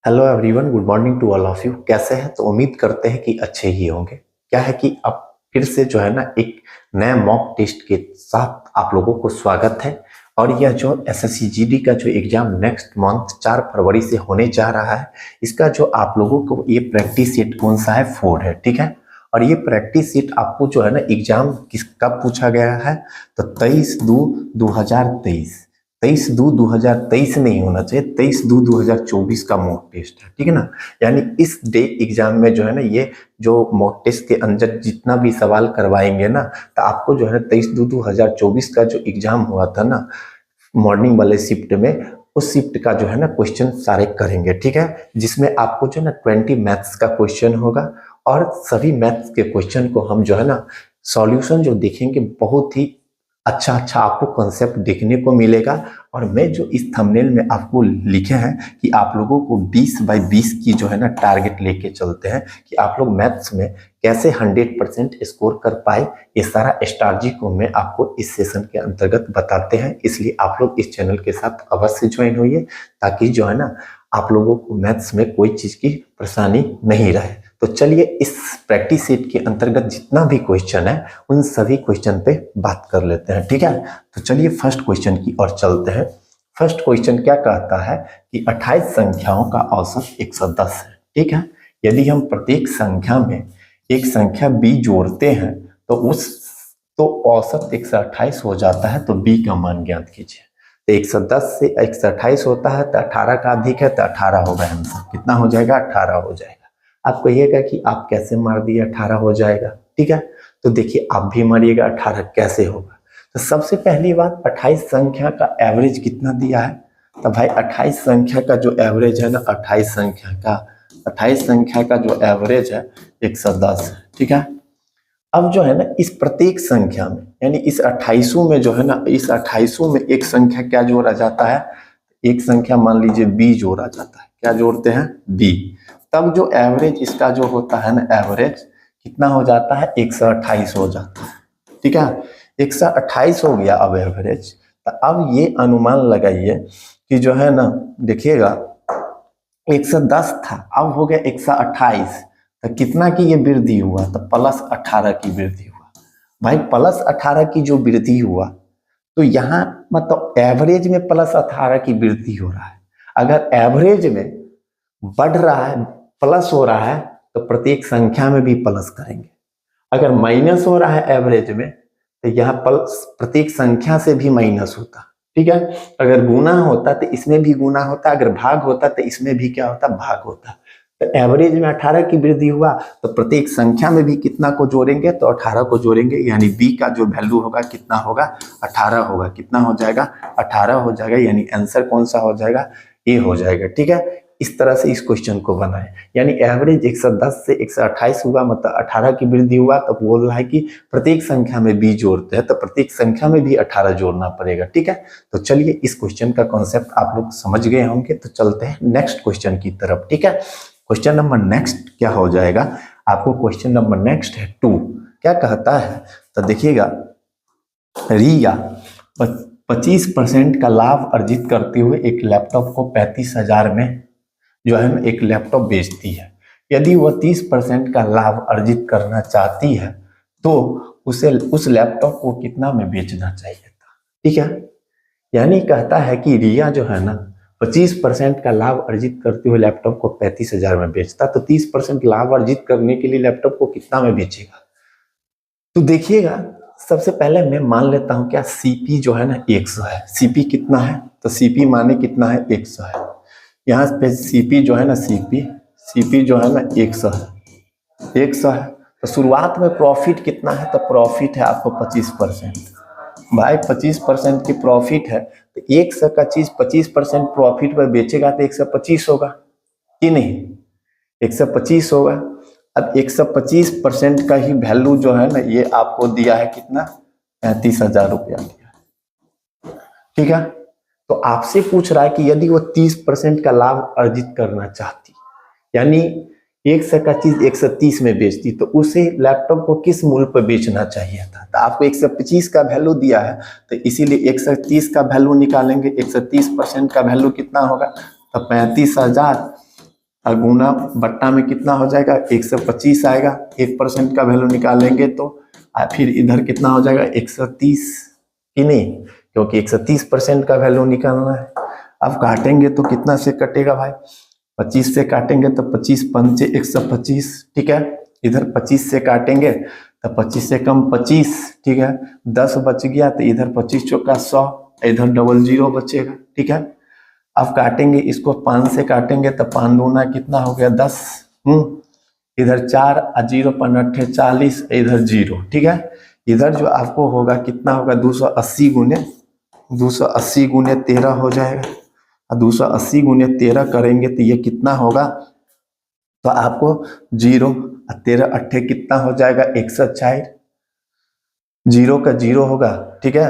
Hello everyone, good morning to all of you. कैसे हैं? तो उम्मीद करते हैं कि अच्छे ही होंगे। क्या है कि अब फिर से जो है ना एक नए मॉक टेस्ट के साथ आप लोगों को स्वागत है। और यह जो एसएससी जीडी का जो एग्जाम नेक्स्ट मंथ 4 फरवरी से होने जा रहा है, इसका जो आप लोगों को ये प्रैक्टिस सेट कौन सा है, 4 है, ठीक है। और ये प्रैक्टिस सेट आपको जो है ना एग्जाम किस कब पूछा गया है, तो 23/2/2023। 23/2/2023 नहीं होना चाहिए, 23/2/2024 का मॉक टेस्ट है, ठीक है ना। यानी इस डे एग्जाम में जो है ना ये जो मॉक टेस्ट के अंदर जितना भी सवाल करवाएंगे ना, तो आपको जो है ना 23/2/2024 का जो एग्जाम हुआ था ना मॉर्निंग वाले शिफ्ट में, उस शिफ्ट का जो है ना क्वेश्चन सारे करेंगे, ठीक है। जिसमें आपको जो है ना 20 मैथ्स का क्वेश्चन होगा और सभी मैथ्स के क्वेश्चन को हम जो है ना सॉल्यूशन जो देखेंगे, बहुत ही अच्छा अच्छा आपको कॉन्सेप्ट देखने को मिलेगा। और मैं जो इस थंबनेल में आपको लिखे हैं कि आप लोगों को 20/20 की जो है ना टारगेट लेके चलते हैं कि आप लोग मैथ्स में कैसे 100% स्कोर कर पाए, ये सारा स्ट्रैटेजी को मैं आपको इस सेशन के अंतर्गत बताते हैं। इसलिए आप लोग इस चैनल के साथ अवश्य ज्वाइन होइए, ताकि जो है ना आप लोगों को मैथ्स में कोई चीज की परेशानी नहीं रहे। तो चलिए इस प्रैक्टिस सेट के अंतर्गत जितना भी क्वेश्चन है उन सभी क्वेश्चन पे बात कर लेते हैं, ठीक है। तो चलिए फर्स्ट क्वेश्चन की ओर चलते हैं। फर्स्ट क्वेश्चन क्या कहता है कि 28 संख्याओं का औसत 110 है, ठीक है। यदि हम प्रत्येक संख्या में एक संख्या b जोड़ते हैं तो औसत 128 हो जाता है। तो b का मान ज्ञात कीजिए। तो 110 से 128 होता है तो 18 का अधिक है तो 18 होगा आंसर। कितना हो जाएगा? 18 हो जाएगा। आप कहिएगा कि आप कैसे मार दिए 18 हो जाएगा, ठीक है। तो देखिए आप भी मारिएगा 18 कैसे होगा। तो सबसे पहली बात, 28 संख्या का एवरेज कितना दिया है। तो भाई 28 संख्या का जो एवरेज है ना, 28 संख्या का जो एवरेज है 110 है, ठीक है। अब जो है ना इस प्रत्येक संख्या में, यानी इस 28 में जो है ना, इस 28 में एक संख्या क्या जोड़ा जाता है, एक संख्या मान लीजिए b जोड़ा जाता है। क्या जोड़ते हैं? b। तब जो एवरेज इसका जो होता है ना, एवरेज कितना हो जाता है? 128 हो जाता है, ठीक है। 128 हो गया अब एवरेज। तो अब ये अनुमान लगाइए कि जो है ना, देखिएगा 110 था, अब हो गया 128। तो कितना की ये वृद्धि हुआ? तो +18 की वृद्धि हुआ। भाई +18 की जो वृद्धि हुआ, तो यहाँ मतलब एवरेज में +18 की वृद्धि हो रहा है। अगर एवरेज में बढ़ रहा है, प्लस हो रहा है, तो प्रत्येक संख्या में भी प्लस करेंगे। अगर माइनस हो रहा है एवरेज में, तो यहाँ प्लस प्रत्येक संख्या से भी माइनस होता, ठीक है। अगर गुना होता तो इसमें भी गुना होता, अगर भाग होता तो इसमें भी क्या होता? भाग होता। तो एवरेज में 18 की वृद्धि हुआ, तो प्रत्येक संख्या में भी कितना को जोड़ेंगे? तो 18 को जोड़ेंगे, यानी b का जो वैल्यू होगा कितना होगा? 18 होगा। कितना हो जाएगा? 18 हो जाएगा। यानी आंसर कौन सा हो जाएगा? ए हो जाएगा, ठीक है। इस तरह से इस क्वेश्चन को बनाए, यानी एवरेज 110 से 128 हुआ, मतलब 18 की वृद्धि हुआ। तो बोल रहा है कि प्रत्येक संख्या में b जोड़ते हैं तो प्रत्येक संख्या में भी 18 जोड़ना पड़ेगा, ठीक है। तो चलिए इस क्वेश्चन का कॉन्सेप्ट आप लोग समझ गए होंगे। तो चलते हैं नेक्स्ट क्वेश्चन की तरफ, ठीक है। क्वेश्चन नंबर नेक्स्ट क्या हो जाएगा आपको? क्वेश्चन नंबर नेक्स्ट है 2। क्या कहता है? तो देखिएगा, रिया 25% का लाभ अर्जित करते हुए एक लैपटॉप को 35,000 में जो है ना एक लैपटॉप बेचती है। यदि वह 30% का लाभ अर्जित करना चाहती है तो उसे उस लैपटॉप को कितना में बेचना चाहिए था, ठीक है। यानी कहता है कि रिया जो है ना 25% का लाभ अर्जित करते हुए लैपटॉप को 35,000 में बेचता, तो 30% लाभ अर्जित करने के लिए लैपटॉप को कितना में बेचेगा। तो देखिएगा, सबसे पहले मैं मान लेता हूं क्या, सीपी जो है ना 100 है। सीपी कितना है? तो सीपी माने कितना है? 100 है। यहाँ पे सीपी जो है ना, सीपी जो है ना 100 है, 100 है। तो शुरुआत में प्रॉफिट कितना है? तो प्रॉफिट है आपको 25%। भाई 25% की प्रॉफिट है, तो 100 का चीज 25% प्रॉफिट पर बेचेगा तो 125 होगा कि नहीं? 125 होगा। अब 125% का ही वैल्यू जो है ना, ये आपको दिया है कितना? 35,000 रुपया दिया है, ठीक है। तो आपसे पूछ रहा है कि यदि वो 30% का लाभ अर्जित करना चाहती, यानी 100 का चीज 130 में बेचती, तो उसे लैपटॉप को किस मूल्य पर बेचना चाहिए था? तो आपको 125 का वैल्यू दिया है, तो इसीलिए 130 का वैल्यू निकालेंगे। 130% का वैल्यू कितना होगा? तो 35,000 और गुना बट्टा में कितना हो जाएगा 125 आएगा, 1% का वैल्यू निकालेंगे तो फिर इधर कितना हो जाएगा 130 कि नहीं, क्योंकि 130% का वैल्यू निकालना है। अब काटेंगे तो कितना से कटेगा भाई, 25 से काटेंगे तो 25 पंचे 125, ठीक है। इधर 25 से काटेंगे तो 25 से कम 25, ठीक है। 10 बच गया तो इधर 25 चौका 100, इधर 00 बचेगा, ठीक है। अब काटेंगे इसको 5 से काटेंगे तो 5 दूना कितना हो गया 10, इधर 4 और 0 5 40, इधर 0, ठीक है। इधर जो आपको होगा कितना होगा 280 गुने 13 हो जाएगा, और 280 गुने 13 करेंगे तो ये कितना होगा, तो आपको 0 और 13 अट्ठे कितना हो जाएगा 104, 0 का 0 होगा, ठीक है।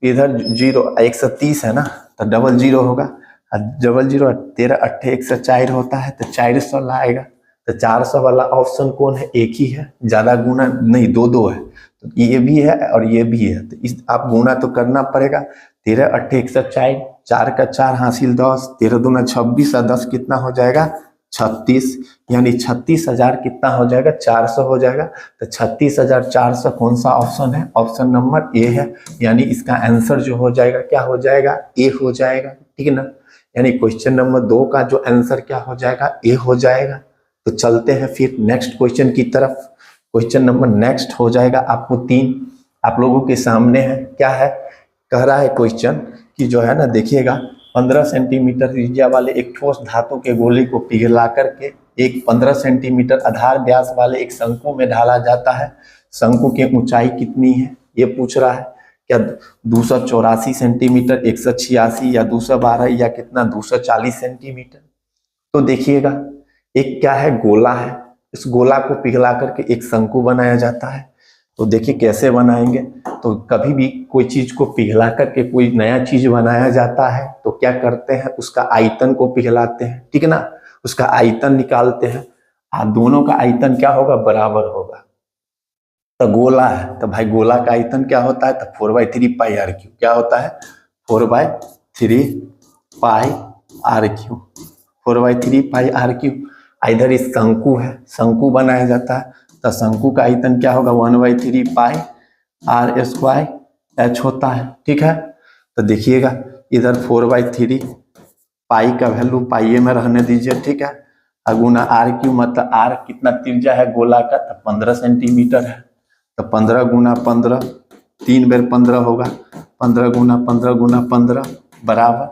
इधर 0 130 है ना, तो 00 होगा, 00 13 अट्ठे 104 होता है तो 400 लाएगा। तो 400 वाला ऑप्शन कौन है, एक ही है, ज्यादा गुना नहीं, दो है, तो ये भी है और ये भी है, तो इस आप गुना तो करना पड़ेगा। 13 अट्ठे 104, 4 का 4 हासिल 10, 13 दूना 26 और 10 कितना हो जाएगा 36, यानी 36,000 कितना हो जाएगा 400 हो जाएगा। तो 36,400 कौन सा ऑप्शन है, ऑप्शन नंबर ए है, यानी इसका आंसर जो हो जाएगा क्या हो जाएगा ए हो जाएगा, ठीक है ना। यानी क्वेश्चन नंबर 2 का जो आंसर क्या हो जाएगा ए हो जाएगा। तो चलते हैं फिर नेक्स्ट क्वेश्चन की तरफ। क्वेश्चन नंबर नेक्स्ट हो जाएगा आपको 3, आप लोगों के सामने है, क्या है, कह रहा है क्वेश्चन कि जो है ना देखिएगा 15 सेंटीमीटर त्रिज्या वाले एक ठोस धातु के गोले को पिघला करके एक 15 सेंटीमीटर आधार व्यास वाले एक शंकु में ढाला जाता है। शंकु की ऊंचाई कितनी है ये पूछ रहा है, क्या 284 सेंटीमीटर, 186 या 212 या कितना 240 सेंटीमीटर। तो देखिएगा एक क्या है गोला है, इस गोला को पिघला करके एक शंकु बनाया जाता है। तो देखिए कैसे बनाएंगे, तो कभी भी कोई चीज को पिघला करके कोई नया चीज बनाया जाता है तो क्या करते हैं उसका आयतन को पिघलाते हैं, ठीक है ना, उसका आयतन निकालते हैं, दोनों का आयतन क्या होगा बराबर होगा। तो गोला है तो भाई गोला का आयतन क्या होता है, तो 4/3 पाई आर क्यू, क्या होता है 4/3 pi R cube, 4/3 pi R cube. इधर इस शंकु है, शंकु बनाया जाता है तो शंकु का आयतन क्या होगा 1/3 पाई आर स्क्वायर एच होता है, ठीक है। तो देखिएगा इधर 4/3 पाई का वैल्यू पाई में रहने दीजिए, ठीक है, गुना आर क्यू, मतलब आर कितना त्रिज्या है गोला का, तो 15 सेंटीमीटर है, तो 15 गुना 15, 3 बेर 15 होगा, 15 गुना 15 गुना 15 बराबर,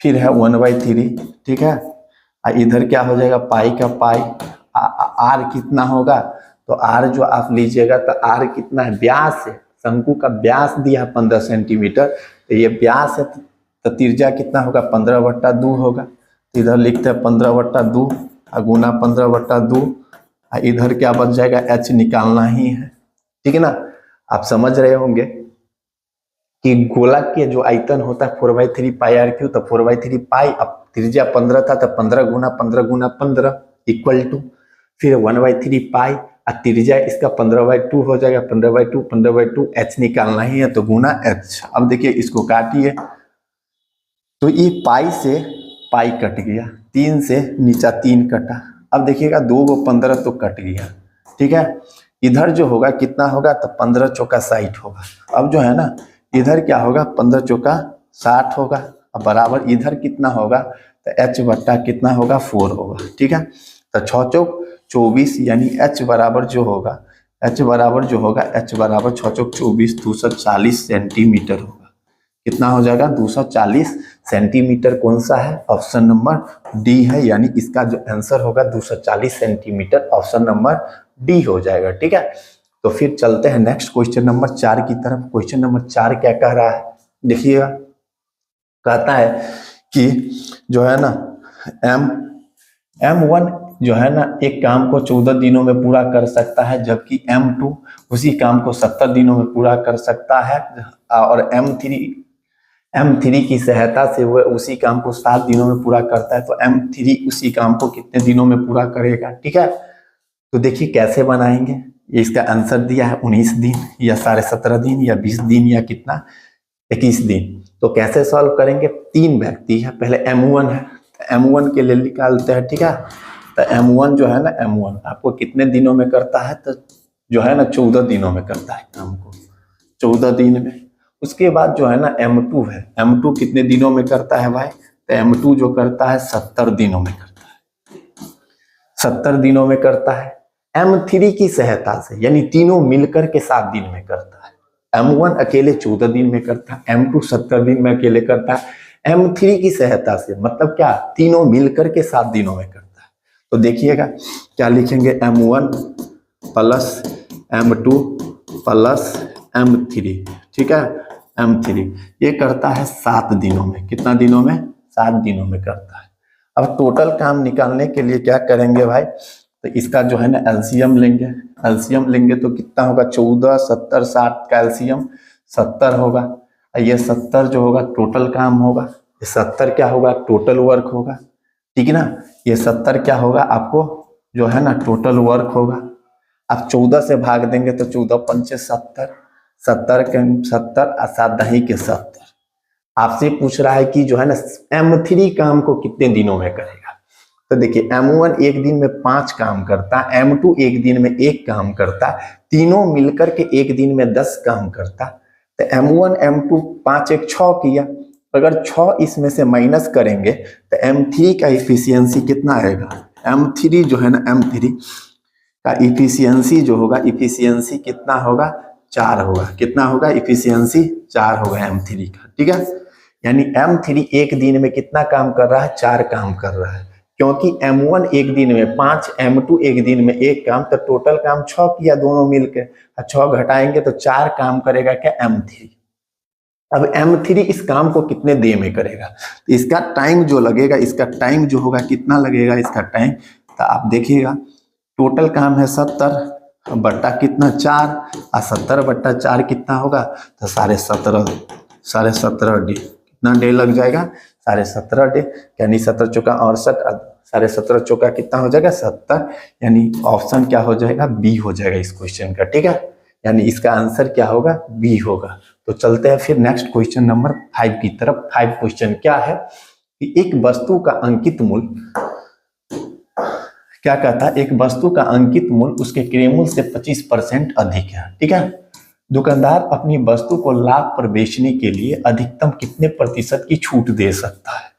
फिर है 1/3, ठीक है। इधर क्या हो जाएगा पाई का पाई, आर कितना होगा, तो आर जो आप लीजिएगा तो आर कितना है व्यास है, शंकु का व्यास दिया 15 सेंटीमीटर, तो ये व्यास है तो त्रिज्या कितना होगा 15/2 होगा। तो इधर लिखते हैं 15/2 गुना 15/2, इधर क्या बच जाएगा एच निकालना ही है, ठीक है ना। आप समझ रहे होंगे कि गोला के जो आयतन होता है 4/3 पाई आर क्यू, तो 4/3 पाई, अब त्रिज्या 15 था तो 15 गुना 15 गुना 15 इक्वल टू, फिर 1/3 पाई, त्रिज्या इसका 15/2 हो जाएगा, 15/2 एच निकालना ही है तो गुना एच। अब देखिए इसको काटिए तो ये पाई से पाई कट गया, 3 से नीचा 3 कटा, अब देखिएगा 2 को 15 तो कट गया, ठीक है। इधर जो होगा कितना होगा, तो 15 चौका 60 होगा। अब जो है ना इधर क्या होगा 15 चौका 60 होगा, अब बराबर इधर कितना होगा, तो एच बट्टा कितना होगा 4 होगा, ठीक है। तो 6 चौक 24, यानी एच बराबर जो होगा, एच बराबर 6 चौक 24, 240 सेंटीमीटर होगा। कितना हो जाएगा 240 सेंटीमीटर, कौन सा है ऑप्शन नंबर डी है, यानी इसका जो आंसर होगा 240 सेंटीमीटर, ऑप्शन नंबर डी हो जाएगा, ठीक है। तो फिर चलते हैं नेक्स्ट क्वेश्चन नंबर 4 की तरफ। क्वेश्चन नंबर 4 क्या कह रहा है, देखिएगा कहता है कि जो है ना M1 जो है ना एक काम को 14 दिनों में पूरा कर सकता है, जबकि M2 उसी काम को 70 दिनों में पूरा कर सकता है, और M3 की सहायता से वह उसी काम को 7 दिनों में पूरा करता है, तो M3 उसी काम को कितने दिनों में पूरा करेगा, ठीक है। तो देखिए कैसे बनाएंगे, इसका आंसर दिया है 19 दिन या 17.5 दिन या 20 दिन या कितना 21 दिन। तो कैसे सॉल्व करेंगे, 3 व्यक्ति है, पहले M1 है, M1 के लिए निकालते हैं, ठीक है। तो M1 जो है ना, M1 आपको कितने दिनों में करता है, तो जो है ना 14 दिनों में करता है काम को, 14 दिन में। उसके बाद जो है ना M2 है, M2 कितने दिनों में करता है भाई, तो M2 जो करता है 70 दिनों में करता है, 70 दिनों में करता है। M3 की सहायता से, यानी तीनों मिलकर के 7 दिन में करता है। M1 अकेले 14 दिन में करता है, M2 70 दिन में अकेले करता है, M3 की सहायता से मतलब क्या, तीनों मिलकर के 7 दिनों में करता है। तो देखिएगा क्या लिखेंगे, M1 plus M2 plus M3, ठीक है। M3 ये करता है 7 दिनों में, कितना दिनों में, 7 दिनों में करता है। अब टोटल काम निकालने के लिए क्या करेंगे भाई, तो इसका जो है ना एलसीएम लेंगे, एलसीएम लेंगे तो कितना होगा, 14 70 60 का एलसीएम 70 होगा। ये 70 जो होगा टोटल काम होगा, ये 70 क्या होगा, टोटल वर्क होगा, ठीक है ना। ये 70 क्या होगा आपको जो है ना टोटल वर्क होगा। आप 14 से भाग देंगे तो 14 पंचे 70, 70 के 70 और 7 दही के 70। आपसे पूछ रहा है कि जो है ना M3 काम को कितने दिनों में करेगा। तो देखिए M1 एक दिन में 5 काम करता है, M2 एक दिन में 1 काम करता, तीनों मिलकर के एक दिन में 10 काम करता। तो M1 M2 5 1 6 किया, अगर 6 इसमें से माइनस करेंगे तो M3 का इफिशियंसी कितना आएगा, M3 जो है ना M3 का इफिशियंसी जो होगा, इफिशियंसी कितना होगा, 4 होगा। कितना होगा, इफिशियंसी 4 होगा M3 का, ठीक है। यानी M3 एक दिन में कितना काम कर रहा है, 4 काम कर रहा है, क्योंकि M1 एक दिन में 5, M2 एक दिन में 1 काम, तो टोटल काम 6 किया दोनों मिलकर, 6 घटाएंगे तो 4 काम करेगा क्या, M3। अब M3 इस काम को कितने देर में करेगा, तो इसका टाइम जो लगेगा, इसका टाइम जो होगा कितना लगेगा, इसका टाइम तो आप देखिएगा टोटल काम है 70 बट्टा कितना 4, और 70 बट्टा 4 कितना होगा, तो 17.5 डे, कितना डे लग जाएगा, 17.5 डे। यानी 17 चौका 68, 17.5 चौका कितना हो जाएगा 70, यानी ऑप्शन क्या हो जाएगा, बी हो जाएगा इस क्वेश्चन का, ठीक है। यानी इसका आंसर क्या होगा, बी होगा। तो चलते हैं फिर नेक्स्ट क्वेश्चन नंबर 5 की तरफ। 5 क्वेश्चन क्या है कि एक वस्तु का अंकित मूल्य क्या कहता है, एक वस्तु का अंकित मूल्य उसके क्रय मूल्य से 25% अधिक है, ठीक है। दुकानदार अपनी वस्तु को लाभ पर बेचने के लिए अधिकतम कितने प्रतिशत की छूट दे सकता है,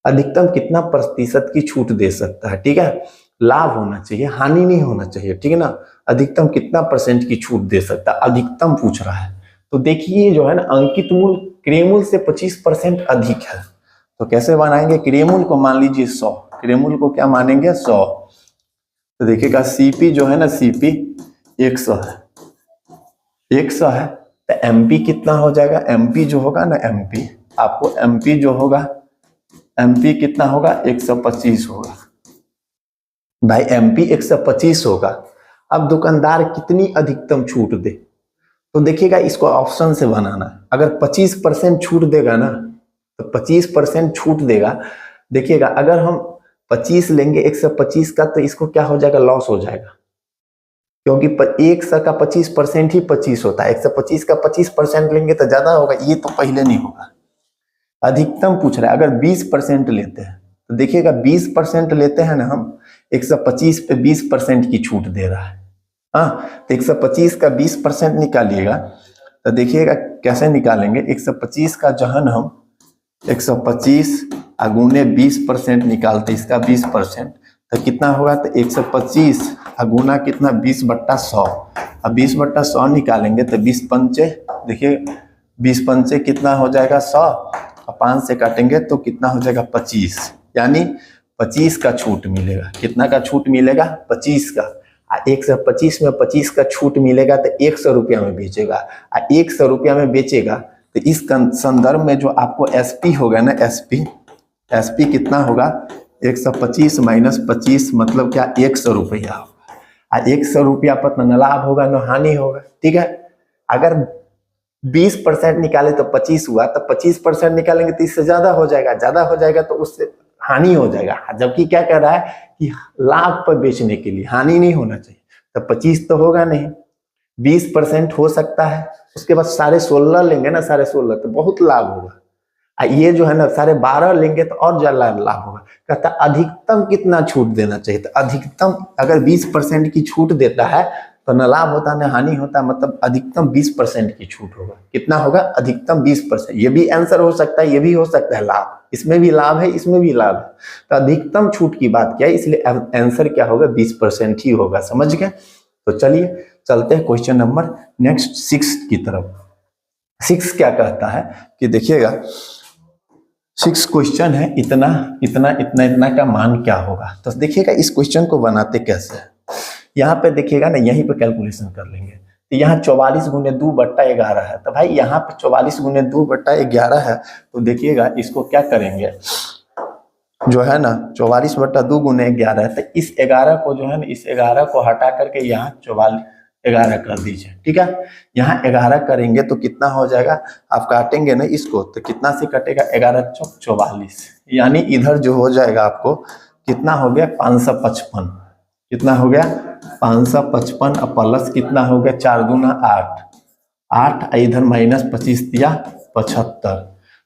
अधिकतम कितना प्रतिशत की छूट दे सकता है, ठीक है। लाभ होना चाहिए, हानि नहीं होना चाहिए, ठीक है ना। अधिकतम कितना परसेंट की छूट दे सकता है, अधिकतम पूछ रहा है। तो देखिए जो है ना अंकित मूल्य क्रय मूल्य से 25% अधिक है, तो कैसे बनाएंगे, क्रय मूल्य को मान लीजिए 100, क्रय मूल्य को क्या मानेंगे 100। तो देखिएगा सीपी जो है ना, सीपी 100 है, 100 है, तो एमपी कितना हो जाएगा, एमपी जो होगा ना, एमपी आपको एमपी जो होगा, एमपी कितना होगा 125 होगा भाई, एमपी 125 होगा। अब दुकानदार कितनी अधिकतम छूट दे, तो देखिएगा इसको ऑप्शन से बनाना है। अगर 25% छूट देगा ना, तो 25% छूट देगा। देखिएगा अगर हम 25 लेंगे 125 का, तो इसको क्या हो जाएगा, लॉस हो जाएगा, क्योंकि 100 का 25% ही 25 होता है, 125 का 25% लेंगे तो ज्यादा होगा, ये तो पहले नहीं होगा। अधिकतम पूछ रहा है, अगर 20% लेते हैं तो देखिएगा 20% लेते हैं ना हम, 125 पे 20% की छूट दे रहा है। हाँ, तो 125 का 20% निकालिएगा, तो देखिएगा कैसे निकालेंगे। 125 का जो है ना हम 125 अगुने 20% निकालते, इसका 20%, तो कितना होगा, तो 125 अगुना कितना 20/100, अब 20/100 निकालेंगे तो 20 पंचे, देखिए 20 पंचे कितना हो जाएगा 100, और 5 से काटेंगे तो कितना हो जाएगा 25, यानी 25 का छूट मिलेगा। कितना का छूट मिलेगा, 25 का। 125 में 25 का छूट मिलेगा तो 100 रुपया में बेचेगा, 100 रुपया में बेचेगा तो इस संदर्भ में जो आपको एसपी होगा ना, एसपी कितना होगा, 125 माइनस 25 मतलब क्या, 100 रुपया होगा। 100 रुपया पर न लाभ होगा न हानि होगा, ठीक है। अगर 20% निकाले तो 25 हुआ, तो 25% निकालेंगे तो इससे ज्यादा हो जाएगा तो उससे हानि हो जाएगा। जबकि क्या कह रहा है कि लाभ पर बेचने के लिए हानि नहीं होना चाहिए, तो 25 तो होगा नहीं, 20% हो सकता है। उसके बाद 16.5 लेंगे ना, 16.5 तो बहुत लाभ होगा। ये जो है ना 12.5 लेंगे तो और ज्यादा लाभ होगा। कहता अधिकतम कितना छूट देना चाहिए, तो अधिकतम अगर 20% की छूट देता है तो न लाभ होता न हानि होता, मतलब अधिकतम 20% की छूट होगा। कितना होगा? अधिकतम 20%। ये भी आंसर हो सकता है, ये भी हो सकता है लाभ, इसमें भी लाभ है, इसमें भी लाभ है, तो अधिकतम छूट की बात क्या है, इसलिए आंसर क्या होगा? 20% ही होगा। समझ गए? तो चलिए चलते हैं क्वेश्चन नंबर नेक्स्ट 6 की तरफ। 6 क्या कहता है कि देखिएगा, 6 क्वेश्चन है, इतना इतना इतना इतना का मान क्या होगा। तो देखिएगा इस क्वेश्चन को बनाते कैसे है। यहाँ पे देखिएगा ना, यहीं पे कैलकुलेशन कर लेंगे। तो यहाँ 44 गुने 2/11 है, तो भाई यहाँ पे 44 गुने 2/11 है, तो देखिएगा इसको क्या करेंगे, जो है ना 44/2 गुने 11 है, तो इस 11 को जो है ना, इस 11 को हटा करके यहाँ 11 कर दीजिए। ठीक है, यहाँ 11 करेंगे तो कितना हो जाएगा, आप काटेंगे ना इसको तो कितना से कटेगा, 11 चौक 44, यानी इधर जो हो जाएगा आपको कितना हो गया, 555। कितना हो गया? 555 और प्लस कितना हो गया, 4 दूना 8, 8 इधर माइनस 25 दिया 75,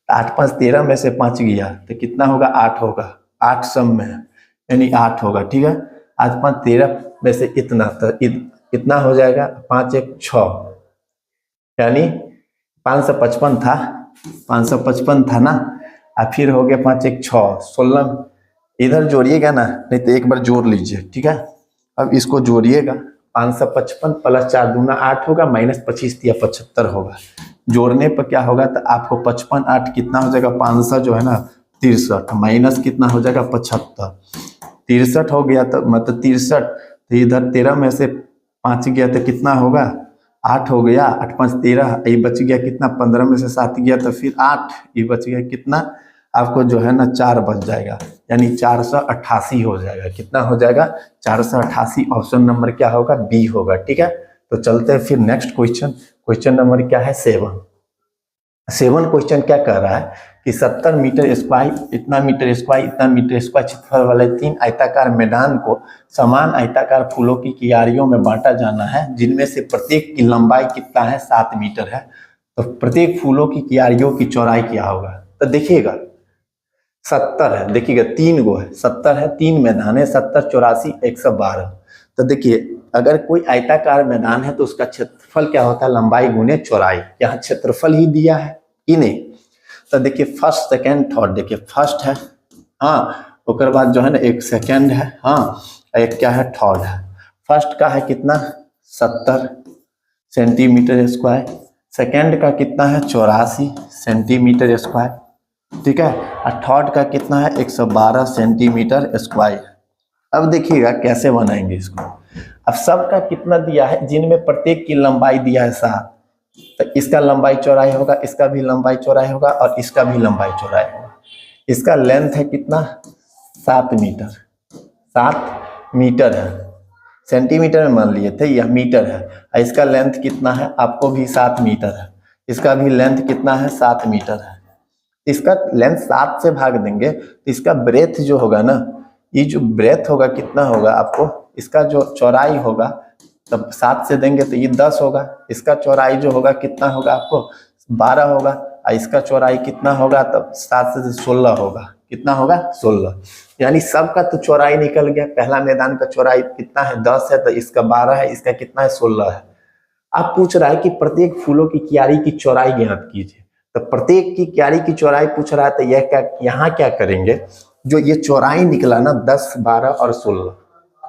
8 5 13 में से 5 गया तो कितना होगा, 8 होगा, 8 सम में है यानी 8 होगा। ठीक है, 8 5 13 में से इतना, तो कितना हो जाएगा, 5 1 6, यानी 555 था, 555 था ना, और फिर हो गया 5 1 6 16, इधर जोड़िएगा ना, नहीं तो एक बार जोड़ लीजिए। ठीक है, अब इसको जोड़िएगा, 555 प्लस 4 दूना 8 होगा, माइनस 25 दिया 75 होगा, जोड़ने पर क्या होगा, तो आपको 55 8 कितना हो जाएगा, 500 जो है ना 63, माइनस कितना हो जाएगा 75, 63 हो गया, तो मतलब 63, तो इधर 13 में से 5 गया तो कितना होगा, 8 हो गया, 8 5 13, ये बच गया कितना, 15 में से 7 गया तो फिर 8, ये बच गया कितना आपको जो है ना 4 बच जाएगा, यानी 488 हो जाएगा। कितना हो जाएगा, 488। ऑप्शन नंबर क्या होगा, बी होगा। ठीक है, तो चलते हैं फिर नेक्स्ट क्वेश्चन। क्वेश्चन नंबर क्या है, 7 क्वेश्चन क्या कह रहा है कि 70 मीटर स्क्वायर, इतना मीटर स्क्वायर, इतना मीटर स्क्वायर क्षेत्रफल वाले 3 आयताकार मैदान को समान आयताकार फूलों की क्यारियों में बांटा जाना है, जिनमें से प्रत्येक की लंबाई कितना है, 7 मीटर है। तो प्रत्येक फूलों की क्यारियों की चौड़ाई क्या होगा। तो देखिएगा 70 है, देखिएगा 3 गो है, 70 है, 3 मैदान है, 70 84 112। तो देखिए अगर कोई आयताकार मैदान है तो उसका क्षेत्रफल क्या होता है, लंबाई गुने चौड़ाई। यहाँ क्षेत्रफल ही दिया है कि नहीं। तो देखिए फर्स्ट सेकेंड थर्ड, देखिए फर्स्ट है, हाँ, उसके बाद जो है ना एक सेकेंड है, हाँ, एक क्या है, थर्ड है। फर्स्ट का है कितना, 70 सेंटीमीटर स्क्वायर, सेकेंड का कितना है, 84 सेंटीमीटर स्क्वायर। ठीक है, और थर्ड का कितना है, 112 सेंटीमीटर स्क्वायर। अब देखिएगा कैसे बनाएंगे इसको। अब सबका कितना दिया है, जिनमें प्रत्येक की लंबाई दिया है 7, तो इसका लंबाई चौड़ाई होगा, इसका भी लंबाई चौड़ाई होगा और इसका भी लंबाई चौड़ाई होगा। इसका लेंथ है कितना, 7 मीटर, 7 मीटर है, सेंटीमीटर में मान लिए थे, यह मीटर है। और इसका लेंथ कितना है, आपको भी 7 मीटर है, इसका भी लेंथ कितना है, 7 मीटर है। इसका लेंथ 7 से भाग देंगे तो इसका ब्रेथ जो होगा ना, ये जो ब्रेथ होगा कितना होगा आपको, इसका जो चौड़ाई होगा तब 7 से देंगे तो ये 10 होगा, इसका चौड़ाई जो होगा कितना होगा आपको, 12 होगा, और इसका चौड़ाई कितना होगा, तब 7 से 16 होगा, कितना होगा, 16। यानी सबका तो चौड़ाई निकल गया। पहला मैदान का चौड़ाई कितना है, 10 है, तो इसका 12 है, इसका कितना है, 16 है। आप पूछ रहा है कि प्रत्येक फूलों की क्यारी की चौड़ाई ज्ञात कीजिए, तो प्रत्येक की क्यारी की चौड़ाई पूछ रहा है, तो यह क्या, यहाँ क्या करेंगे, जो ये चौड़ाई निकला ना 10 12 और 16,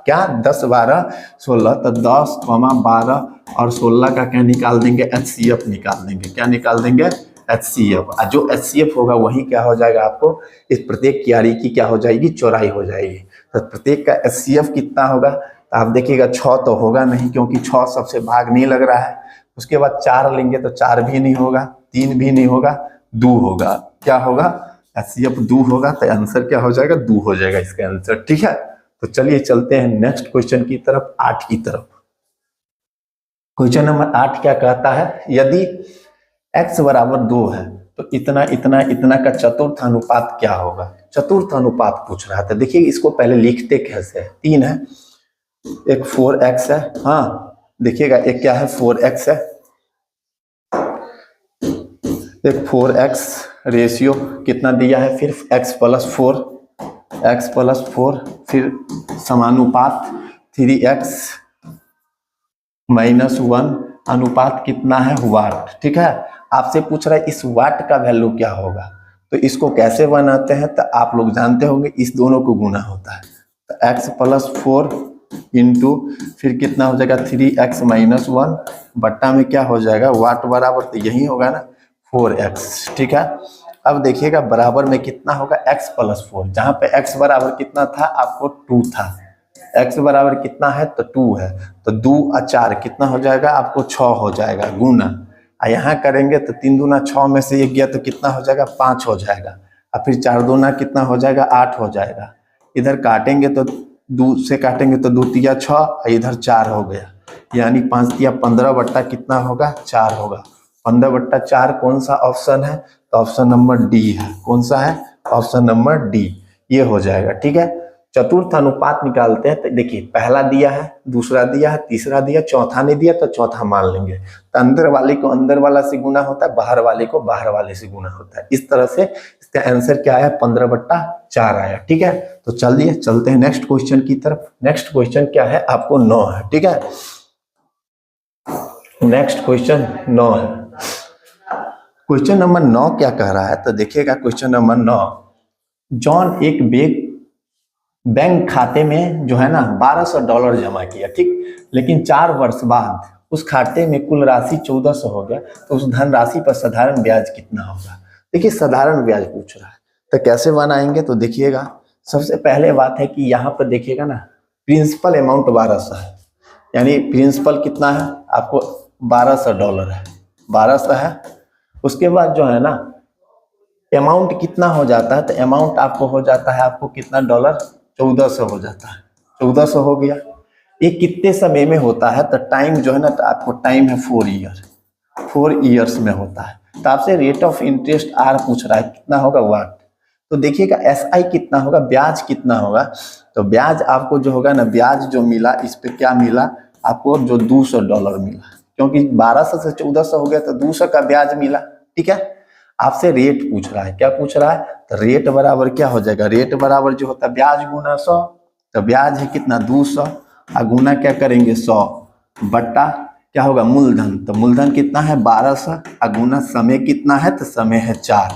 क्या 10 12 16, तो 10, 12 और 16 का क्या निकाल देंगे, HCF निकाल देंगे। क्या निकाल देंगे, HCF। और जो HCF होगा वही क्या हो जाएगा, आपको इस प्रत्येक क्यारी की क्या हो जाएगी, चौड़ाई हो जाएगी। तो प्रत्येक का HCF कितना होगा, तो आप देखिएगा 6 तो होगा नहीं, क्योंकि 6 सबसे भाग नहीं लग रहा है। उसके बाद 4 लेंगे तो 4 भी नहीं होगा, 3 भी नहीं होगा, 2 होगा। क्या होगा, HCF 2 होगा, तो आंसर क्या हो जाएगा, 2 हो जाएगा इसका आंसर। ठीक है, तो चलिए चलते हैं नेक्स्ट क्वेश्चन की तरफ, 8 की तरफ। क्वेश्चन नंबर 8 क्या कहता है, यदि x बराबर 2 है तो इतना इतना इतना का चतुर्थ अनुपात क्या होगा। चतुर्थ अनुपात पूछ रहा था। देखिए इसको पहले लिखते कैसे है, 3 है, एक 4x है, हाँ देखिएगा एक क्या है, 4x है, एक 4x रेशियो कितना दिया है, फिर x + 4 x प्लस 4 फिर समानुपात 3x माइनस 1 अनुपात कितना है वाट। ठीक है, आपसे पूछ रहा है इस वाट का वैल्यू क्या होगा, तो इसको कैसे बनाते हैं, तो आप लोग जानते होंगे इस दोनों को गुना होता है। तो x प्लस 4 इंटू फिर कितना हो जाएगा 3x माइनस 1 बट्टा में क्या हो जाएगा वाट बराबर, तो यही होगा ना 4x। ठीक है, अब देखिएगा बराबर में कितना होगा x प्लस 4, जहां पे x बराबर कितना था आपको 2 था, x बराबर कितना है तो 2 है, तो 2 और 4 कितना हो जाएगा आपको 6 हो जाएगा गुना। यहाँ करेंगे तो 3 दूना 6 में से 1 गया तो कितना हो जाएगा 5 हो जाएगा, और फिर 4 दूना कितना हो जाएगा 8 हो जाएगा। इधर काटेंगे तो 2 से काटेंगे तो 2 तिया 6, इधर 4 हो गया, यानी 5 तिया 15 बट्टा कितना होगा 4 होगा। 15 बट्टा 4 कौन सा ऑप्शन है, तो ऑप्शन नंबर डी है। कौन सा है, ऑप्शन नंबर डी, ये हो जाएगा। ठीक है, चतुर्थ अनुपात निकालते हैं, तो देखिए पहला दिया है, दूसरा दिया है, तीसरा दिया, चौथा नहीं दिया तो चौथा मान लेंगे। तो अंदर वाले को अंदर वाला से गुना होता है, बाहर वाले को बाहर वाले से गुना होता है। इस तरह से इसका आंसर क्या आया 15 बट्टा 4 आया। ठीक है, तो चलिए चलते हैं नेक्स्ट क्वेश्चन की तरफ। नेक्स्ट क्वेश्चन क्या है आपको 9 है। ठीक है, नेक्स्ट क्वेश्चन 9 है। क्वेश्चन नंबर 9 क्या कह रहा है, तो देखिएगा क्वेश्चन नंबर 9, जॉन एक बैंक खाते में जो है ना $1200 जमा किया, ठीक, लेकिन 4 वर्ष बाद उस खाते में कुल राशि 1400 हो गया, तो उस धनराशि पर साधारण ब्याज कितना होगा। देखिए साधारण ब्याज पूछ रहा है, तो कैसे बनाएंगे, तो देखिएगा सबसे पहले बात है कि यहाँ पर देखिएगा ना प्रिंसिपल अमाउंट 1200 है, यानी प्रिंसिपल कितना है आपको $1200 है, 1200 है। उसके बाद जो है ना अमाउंट कितना हो जाता है, तो अमाउंट आपको हो जाता है आपको कितना डॉलर 1400 हो जाता है, 1400 हो गया। ये कितने समय में होता है, तो टाइम जो है ना तो आपको टाइम है 4 ईयर, 4 ईयर्स में होता है। तो आपसे रेट ऑफ इंटरेस्ट आर पूछ रहा है कितना होगा वाट, तो देखिएगा SI कितना होगा, ब्याज कितना होगा, तो ब्याज आपको जो होगा ना ब्याज जो मिला इस पे क्या मिला आपको जो $200 मिला, क्योंकि 1200 से 1400 हो गया तो 200 का ब्याज मिला। ठीक है, आपसे रेट पूछ रहा है, क्या पूछ रहा है, तो रेट बराबर क्या हो जाएगा, रेट बराबर जो होता है ब्याज गुना 100, तो ब्याज है कितना 200 और गुना क्या करेंगे 100 बट्टा क्या होगा मूलधन, तो मूलधन कितना है 1200 और गुना समय कितना है, तो समय है 4।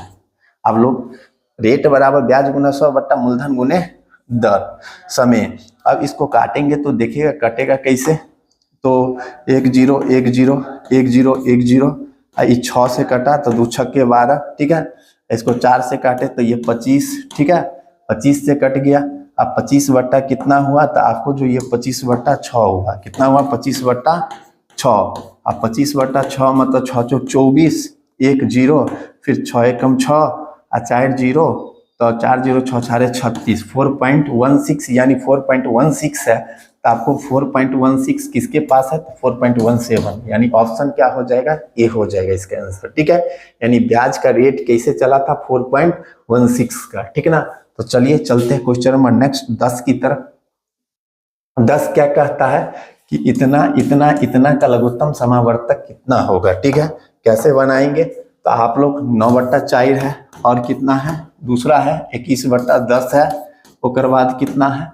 अब लोग रेट बराबर ब्याज गुना 100 बट्टा मूलधन गुने दर समय। अब इसको काटेंगे तो देखिएगा कटेगा कैसे, तो 1 0 1 0 1 0 1 0, ये 6 से कटा तो 2 छक्के 12। ठीक है, इसको 4 से काटे तो ये 25। ठीक है, 25 से कट गया, अब 25 बट्टा कितना हुआ, तो आपको जो ये 25 बट्टा 6 हुआ, कितना हुआ 25 बट्टा 6। अब 25 बट्टा 6 मतलब 6 चौ 24, 1 0, फिर 6 एकम 6 और 4 0, तो 4 0 6 4 36, 4.16 यानी 4.16 है, तो आपको 4.16 किसके पास है, तो 4.17, यानी ऑप्शन क्या हो जाएगा ए हो जाएगा इसका आंसर। ठीक है, यानी ब्याज का रेट कैसे चला था 4.16 का। ठीक है ना, तो चलिए चलते हैं क्वेश्चन नंबर नेक्स्ट 10 की तरफ। 10 क्या कहता है कि इतना इतना इतना का लघुत्तम समावर्तक कितना होगा। ठीक है, कैसे बनाएंगे, तो आप लोग 9 बट्टा 4 है और कितना है दूसरा है 21 बट्टा 10 है, उसके बाद कितना है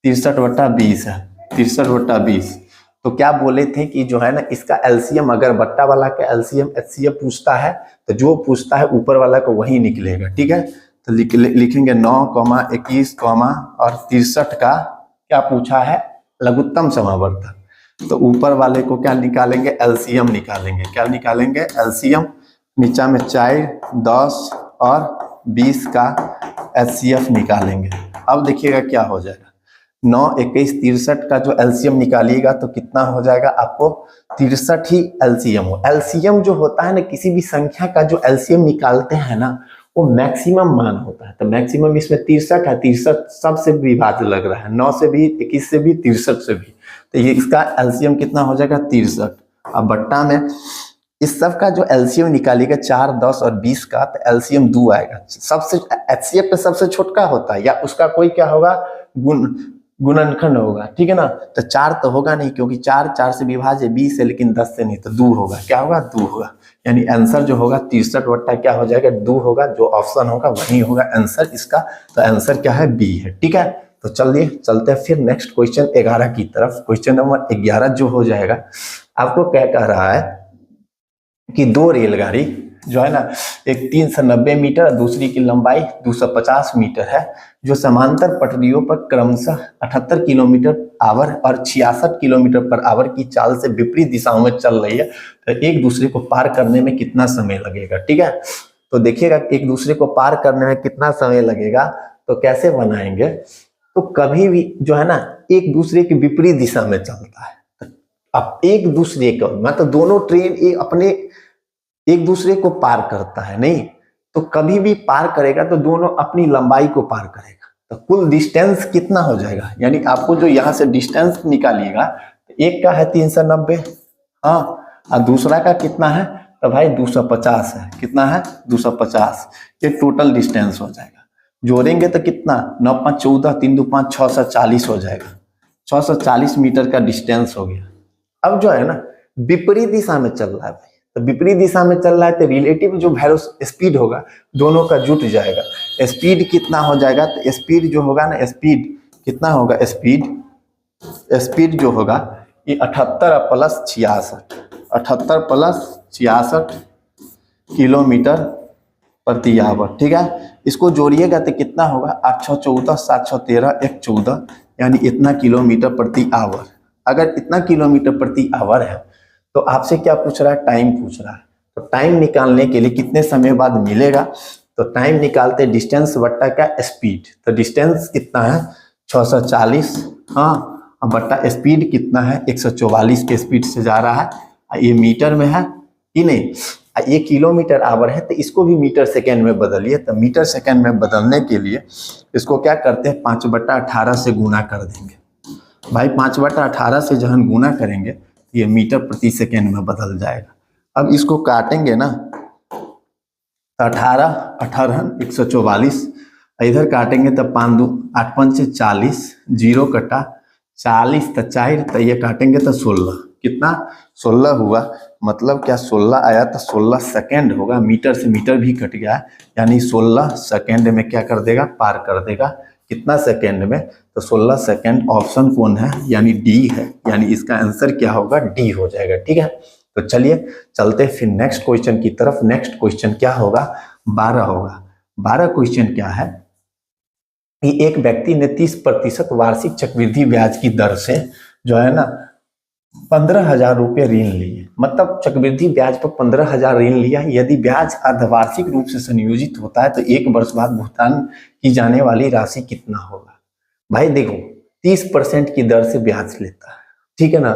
63 बट्टा 20 है, 63 बट्टा 20। तो क्या बोले थे कि जो है ना इसका एलसीएम, अगर बट्टा वाला का एलसीएम एचसीएफ पूछता है तो जो पूछता है ऊपर वाला को वही निकलेगा। ठीक है, तो लिखेंगे 9, 21, और 63 का क्या पूछा है लघुत्तम समावर्तक, तो ऊपर वाले को क्या निकालेंगे एलसीएम निकालेंगे। क्या निकालेंगे एलसीएम, नीचा में 4, 10 और 20 का एचसीएफ निकालेंगे। अब देखिएगा क्या हो जाएगा 9, 21, 63 का जो एलसीएम निकालिएगा तो कितना हो जाएगा आपको 63 ही एलसीएम हो। एलसीएम जो होता है ना किसी भी संख्या का जो एलसीएम निकालते हैं ना वो मैक्सिमम मान होता है, तो मैक्सिमम इसमें 63 है, 63 सबसे विभाज्य लग रहा है, 9 से भी 21 से भी 63 से भी, तो ये इसका एलसीएम कितना हो जाएगा 63। अब बट्टा में इस सब का जो एलसीएम निकालिएगा 4, 10 और 20 का, तो एलसीएम 2 आएगा। सबसे एचसीएफ पे सबसे छोटका होता है या उसका कोई क्या होगा गुणनखंड होगा, ठीक है ना। तो 4 तो होगा नहीं, क्योंकि 4 से विभाज्य 20 है, लेकिन 10 से नहीं, तो 2 होगा। क्या होगा? 2 होगा। यानी आंसर जो होगा 63 वट्टा क्या हो जाएगा? 2 होगा। जो ऑप्शन होगा वही होगा आंसर इसका। तो आंसर क्या है? बी है, ठीक है। तो चलिए चलते हैं फिर नेक्स्ट क्वेश्चन 11 की तरफ। क्वेश्चन नंबर 11 जो हो जाएगा, आपको क्या कह रहा है कि दो रेलगाड़ी जो है ना, एक 390 मीटर, दूसरी की लंबाई 250 मीटर है, जो समांतर पटरियों पर क्रमशः 78 किलोमीटर आवर और 66 किलोमीटर पर आवर की चाल से विपरीत दिशाओं में चल रही है, तो एक दूसरे को पार करने में कितना समय लगेगा? ठीक है, तो देखिएगा एक दूसरे को पार करने में कितना समय लगेगा, तो कैसे बनाएंगे? तो कभी भी जो है ना एक दूसरे की विपरीत दिशा में चलता है, अब एक दूसरे को मतलब दोनों ट्रेन अपने एक दूसरे को पार करता है, नहीं तो कभी भी पार करेगा तो दोनों अपनी लंबाई को पार करेगा, तो कुल डिस्टेंस कितना हो जाएगा? यानी आपको जो यहाँ से डिस्टेंस निकालिएगा, तो एक का है 390, हाँ, और दूसरा का कितना है? तो भाई 250 है। कितना है? 250। ये टोटल डिस्टेंस हो जाएगा। जोड़ेंगे तो कितना? 9 5 14, 3 2 5 640 हो जाएगा। 640 मीटर का डिस्टेंस हो गया। अब जो है ना विपरीत दिशा में चल रहा है भाई, तो विपरीत दिशा में चल रहा है तो रिलेटिव जो वैल्यू स्पीड होगा दोनों का जुट जाएगा। स्पीड कितना हो जाएगा? तो स्पीड जो होगा ना, स्पीड कितना होगा? स्पीड जो होगा ये 78 प्लस 66, 78 प्लस 66 किलोमीटर प्रति आवर, ठीक है। इसको जोड़िएगा तो कितना होगा? 8 6 14, 7 6 13, 1 14, यानी इतना किलोमीटर प्रति आवर। अगर इतना किलोमीटर प्रति आवर है तो आपसे क्या पूछ रहा है? टाइम पूछ रहा है। तो टाइम निकालने के लिए कितने समय बाद मिलेगा? तो टाइम निकालते डिस्टेंस बट्टा क्या? स्पीड। तो डिस्टेंस कितना है? 640, हाँ, अब बट्टा स्पीड कितना है? 144 के स्पीड से जा रहा है। ये मीटर में है कि नहीं? ये किलोमीटर आवर है, तो इसको भी मीटर सेकेंड में बदलिए। तो मीटर सेकेंड में बदलने के लिए इसको क्या करते हैं? 5/18 से गुना कर देंगे भाई। 5/18 से जहन गुना करेंगे ये मीटर प्रति सेकेंड में बदल जाएगा। अब इसको काटेंगे ना, 18 18 144, इधर काटेंगे तो 5 2 8 5 40, 0 कटा 40 तो 4, तो ये काटेंगे तो 16, कितना? 16 हुआ। मतलब क्या 16 आया तो 16 सेकेंड होगा। मीटर से मीटर भी कट गया, यानी 16 सेकेंड में क्या कर देगा? पार कर देगा। कितना सेकेंड में? तो 16 सेकेंड। ऑप्शन कौन है? यानी डी है। यानी इसका आंसर क्या होगा? डी हो जाएगा, ठीक है। तो चलिए चलते फिर नेक्स्ट क्वेश्चन की तरफ। नेक्स्ट क्वेश्चन क्या होगा? 12 होगा। 12 क्वेश्चन क्या है कि एक व्यक्ति ने 30% वार्षिक चक्रवृद्धि ब्याज की दर से जो है ना 15,000 रुपये ऋण लिए, मतलब चक्रवृद्धि ब्याज पर 15,000 ऋण लिया। यदि ब्याज अर्धवार्षिक रूप से संयोजित होता है तो 1 वर्ष बाद भुगतान की जाने वाली राशि कितना होगा? भाई देखो 30% की दर से ब्याज लेता है, ठीक है ना,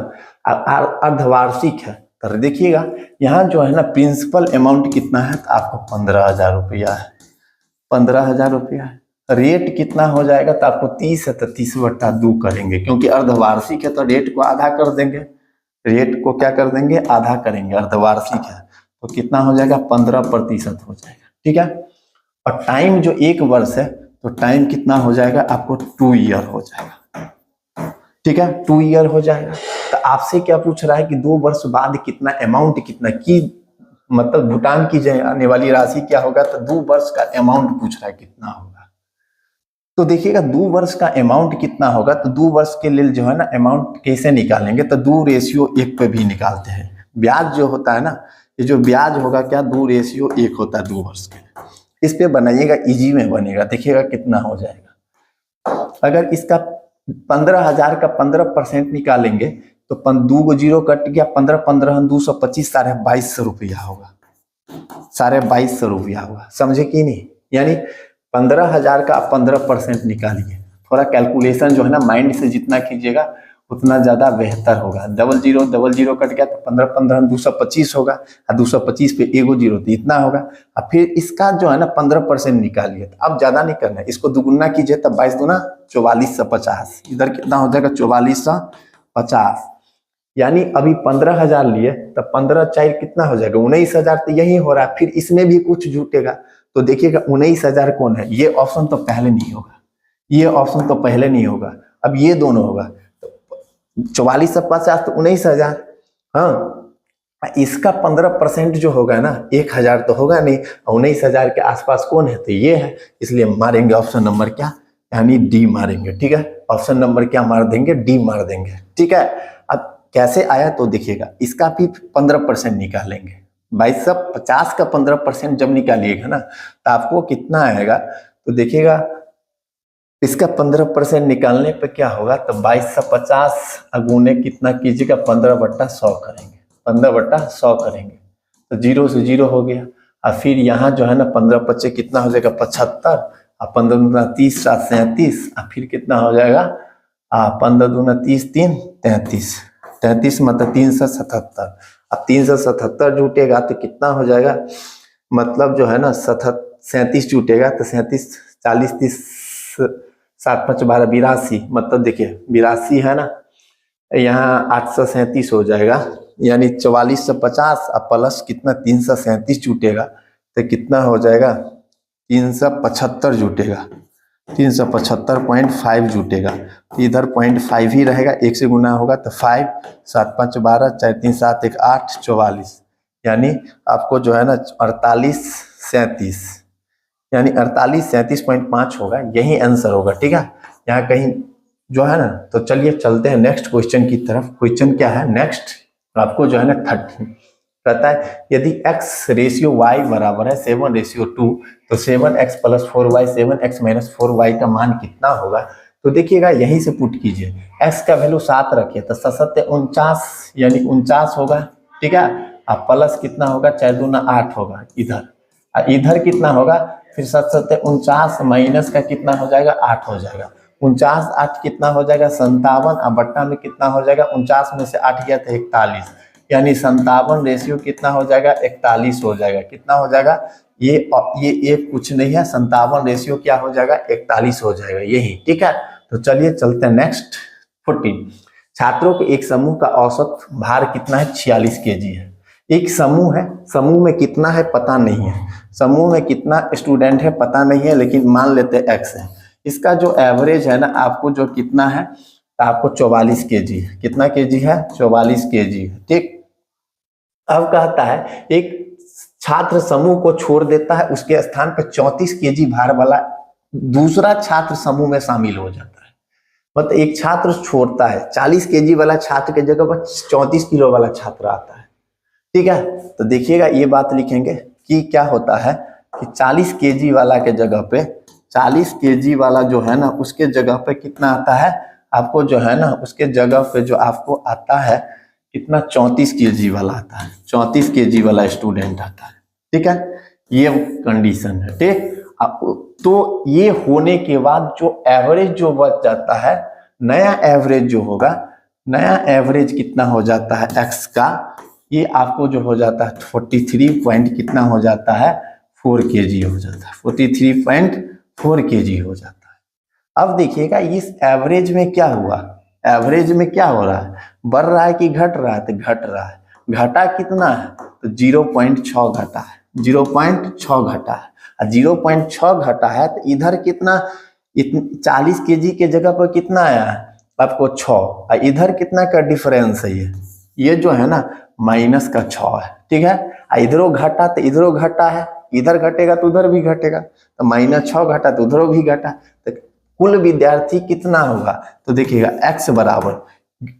अर्धवार्षिक है। तो देखिएगा यहाँ जो है ना प्रिंसिपल अमाउंट कितना है? तो आपको 15,000 रुपया है। 15,000 रुपया है। रेट कितना हो जाएगा? तो आपको 30 है तो 30/2 करेंगे, क्योंकि अर्धवार्षिक है तो रेट को आधा कर देंगे। रेट को क्या कर देंगे? आधा करेंगे। अर्धवार्षिक है तो कितना हो जाएगा? 15% हो जाएगा, ठीक है। और टाइम जो 1 वर्ष है तो टाइम कितना हो जाएगा? आपको 2 ईयर हो जाएगा, ठीक है, 2 ईयर हो जाएगा। तो आपसे क्या पूछ रहा है कि 2 वर्ष बाद कितना अमाउंट, कितना की मतलब भुगतान की जाने वाली राशि क्या होगा? तो 2 वर्ष का अमाउंट पूछ रहा है कितना होगा। तो देखिएगा 2 वर्ष का अमाउंट कितना होगा, तो 2 वर्ष के लिए जो है ना अमाउंट कैसे निकालेंगे? तो 2:1 पे भी निकालते हैं। ब्याज जो होता है ना, ये जो ब्याज होगा क्या? 2:1 होता है 2 वर्ष के। इस पे बनाइएगा, इजी में बनेगा। देखिएगा कितना हो जाएगा। अगर इसका 15,000 का 15% निकालेंगे तो 2 को 0 कट गया, 15 15 225, 22,500 रुपया होगा। 22,500 रुपया होगा, समझे कि नहीं? यानी 15,000 का आप 15% निकालिए। थोड़ा कैलकुलेशन जो है ना माइंड से जितना कीजिएगा उतना ज्यादा बेहतर होगा। 00 कट गया तो 15 15 225 होगा, और 225 पे 1 0 तो इतना होगा। और फिर इसका जो है ना 15% निकालिए। तो अब ज्यादा नहीं करना है, इसको दुगुना कीजिए तो 22 दूना 4450। इधर कितना हो जाएगा? 4450। यानी अभी 15,000 लिए तो 15 4 कितना हो जाएगा? 19,000 तो यही हो रहा है। फिर इसमें भी कुछ जुटेगा तो देखिएगा 19,000 कौन है? ये ऑप्शन तो पहले नहीं होगा, ये ऑप्शन तो पहले नहीं होगा। अब ये दोनों होगा तो 44 से 50 तो 19,000। हाँ, इसका 15% जो होगा ना 1,000 तो होगा नहीं, 19,000 के आसपास कौन है तो ये है, इसलिए मारेंगे ऑप्शन नंबर क्या, यानी डी मारेंगे। ठीक है, ऑप्शन नंबर क्या मार देंगे, डी मार देंगे। ठीक है, अब कैसे आया तो देखिएगा, इसका भी 15% निकालेंगे। 2250 का 15% जब निकालिएगा ना तो आपको कितना आएगा तो देखिएगा, इसका 15% निकालने पे क्या होगा तो 2250 अगुने कितना कीजिएगा 15/100 करेंगे, 15/100 करेंगे तो 0 से 0 हो गया। और फिर यहाँ जो है ना 15×5 कितना हो जाएगा 75, और 15×2 30, 7 37, और फिर कितना हो जाएगा 15×2 30, 3 33, 33 मतलब 377। अब 377 जुटेगा तो कितना हो जाएगा, मतलब जो है ना 37 जुटेगा तो 37, 40, 30, 7, 5, 12, 82, मतलब देखिए 82 है ना, यहाँ 837 हो जाएगा, यानी 44 से 50 और प्लस कितना 337 जुटेगा तो कितना हो जाएगा 375 जुटेगा, 375.5 जुटेगा। तो इधर 0.5 ही रहेगा, 1 से गुना होगा तो 5, 7, 5, 12, 4, 3, 7, 1, 8, 44, यानी आपको जो है ना 48, 37, यानी 48, 37.5 होगा, यही आंसर होगा। ठीक है, यहाँ कहीं जो है ना, तो चलिए चलते हैं नेक्स्ट क्वेश्चन की तरफ। क्वेश्चन क्या है नेक्स्ट, आपको जो है ना 30 कहता है यदि x रेशियो y बराबर है 7:2 तो 7x + 4y 7x - 4y का मान कितना होगा। तो देखिएगा यहीं से पुट कीजिए, x का वैल्यू 7 रखिए तो 7 × 49 यानी 49 होगा। ठीक है, अब प्लस कितना होगा 4 × 2 = 8 होगा इधर, इधर कितना होगा फिर 7 × 49 माइनस का कितना हो जाएगा 8 हो जाएगा, 49 8 कितना हो जाएगा 57, और बट्टा में कितना हो जाएगा 49 में से 8 गया तो 41, यानी 57 रेशियो कितना हो जाएगा 41 हो जाएगा। कितना हो जाएगा ये कुछ नहीं है, 57 रेशियो क्या हो जाएगा 41 हो जाएगा यही। ठीक है, तो चलिए चलते हैं नेक्स्ट 14। छात्रों के एक समूह का औसत भार कितना है 46 kg है। एक समूह है, समूह में कितना है पता नहीं है, समूह में कितना स्टूडेंट है पता नहीं है, लेकिन मान लेते हैं x है। इसका जो एवरेज है ना आपको जो कितना है आपको 44 kg है। कितना kg है 44 kg है। ठीक, अब कहता है एक छात्र समूह को छोड़ देता है, उसके स्थान पर 34 kg भार वाला दूसरा छात्र समूह में शामिल हो जाता है। मतलब एक छात्र छोड़ता है, 40 kg वाला छात्र के जगह पर 34 किलो वाला छात्र आता है। ठीक है, तो देखिएगा ये बात लिखेंगे कि क्या होता है कि 40 kg वाला के जगह पे 40 kg वाला जो है ना उसके जगह पे कितना आता है आपको जो है ना उसके जगह पे जो आपको आता है कितना 34 kg वाला आता है, 34 kg वाला स्टूडेंट आता है। ठीक है, ये कंडीशन है। ठीक, तो ये होने के बाद जो एवरेज जो बच जाता है, नया एवरेज जो होगा, नया एवरेज कितना हो जाता है x का, ये आपको जो हो जाता है 43 पॉइंट कितना हो जाता है 4 kg हो जाता है, 43.4 kg हो जाता है। अब देखिएगा इस एवरेज में क्या हुआ, एवरेज में क्या हो रहा है, बढ़ रहा है कि घट रहा है, तो घट रहा है। घटा कितना है तो 0.6 घटा है, 0.6 घटा है, और 0.6 घटा है तो इधर कितना 40 kg के जगह पर कितना आया है आपको 6, और इधर कितना का डिफरेंस है, ये जो है ना माइनस का 6 है। ठीक है, इधरों घटा तो इधरों घटा है, इधर घटेगा तो उधर भी घटेगा, तो -6 घटा तो उधरों भी घटा, तो कुल विद्यार्थी कितना होगा तो देखिएगा x बराबर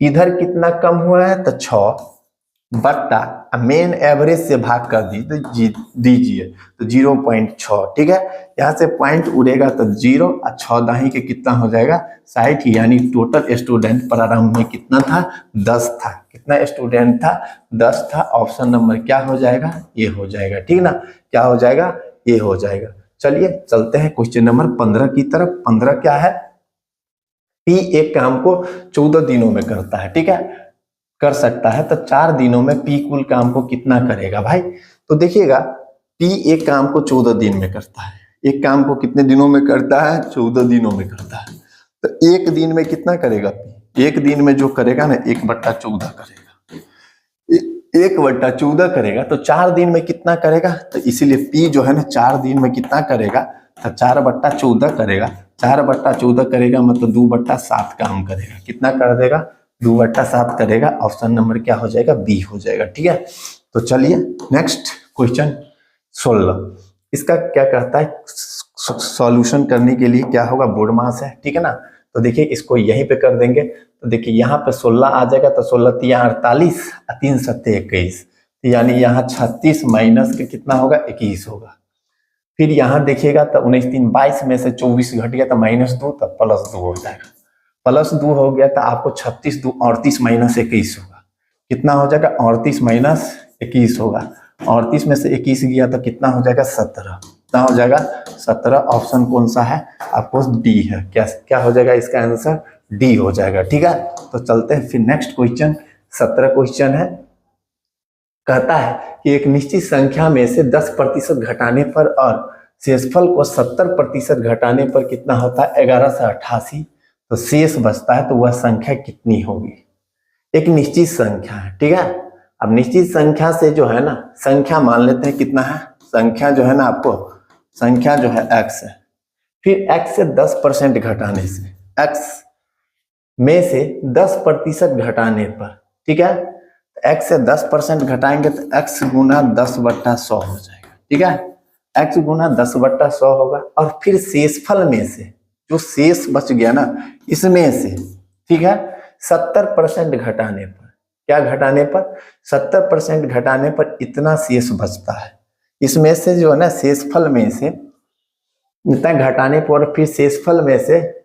इधर कितना कम हुआ है तो 6 बट्टा मेन एवरेज से भाग कर दीजिए तो 0.6। ठीक है, यहाँ से पॉइंट उड़ेगा तो 0 और 6 दाही के कितना हो जाएगा 60, यानी टोटल स्टूडेंट प्रारंभ में कितना था 10 था। कितना स्टूडेंट था 10 था। ऑप्शन नंबर क्या हो जाएगा ये हो जाएगा। ठीक ना, क्या हो जाएगा ये हो जाएगा। चलिए चलते हैं क्वेश्चन नंबर 15 की तरफ। 15 क्या है, P एक काम को 14 दिनों में करता है। ठीक है, कर सकता है तो 4 दिनों में P कुल काम को कितना करेगा भाई। तो देखिएगा P एक काम को 14 दिन में करता है, एक काम को कितने दिनों में करता है 14 दिनों में करता है। तो एक दिन में कितना करेगा P, एक दिन में जो करेगा ना 1/14 करेगा, 1/14 करेगा। तो 4 दिन में कितना करेगा, तो इसीलिए P जो है ना 4 दिन में कितना करेगा तो 4/14 करेगा, 4/14 करेगा मतलब 2/7 काम करेगा। कितना कर देगा? 2/7 करेगा। ऑप्शन नंबर क्या हो जाएगा? बी हो जाएगा। ठीक है, तो चलिए नेक्स्ट क्वेश्चन 16। इसका क्या कहता है? सॉल्यूशन करने के लिए क्या होगा? बोर्ड मास है, ठीक है ना। तो देखिए इसको यहीं पे कर देंगे। तो देखिए यहाँ पे 16 आ जाएगा, तो 16 तिया 48 और 3 सत्ते 21, यानी यहाँ 36 माइनस के कितना होगा? 21 होगा। फिर यहाँ देखिएगा तो 19 3 22 में से 24 घट गया तो -2, तो +2 हो जाएगा। +2 हो गया तो आपको 36 2 38 माइनस 21 होगा। कितना हो जाएगा? 38 माइनस 21 होगा। 38 में से 21 गया तो कितना हो जाएगा? 17। कितना हो जाएगा? 17। ऑप्शन कौन सा है? आपको डी है। क्या क्या हो जाएगा इसका आंसर? डी हो जाएगा। ठीक है, तो चलते हैं फिर नेक्स्ट क्वेश्चन। 17 क्वेश्चन है। कहता है कि एक निश्चित संख्या में से 10% घटाने पर और शेषफल को 70% घटाने पर कितना होता है? 1188। तो शेष बचता है, तो वह संख्या कितनी होगी? एक निश्चित संख्या है, ठीक है। अब निश्चित संख्या से जो है ना, संख्या मान लेते हैं कितना है? संख्या जो है ना, आपको संख्या जो है x है। फिर x से 10% घटाने से, x में से 10% घटाने पर, ठीक है, x से 10% घटाएंगे तो x गुना 10/100 हो जाएगा। ठीक है, x गुना 10/100 होगा। और फिर शेषफल में से जो शेष बच गया ना, इसमें से, ठीक है, 70% घटाने पर, क्या घटाने पर? 70% घटाने पर इतना शेष बचता है। इसमें से जो है ना, शेषफल में से इतना घटाने पर फिर शेषफल में से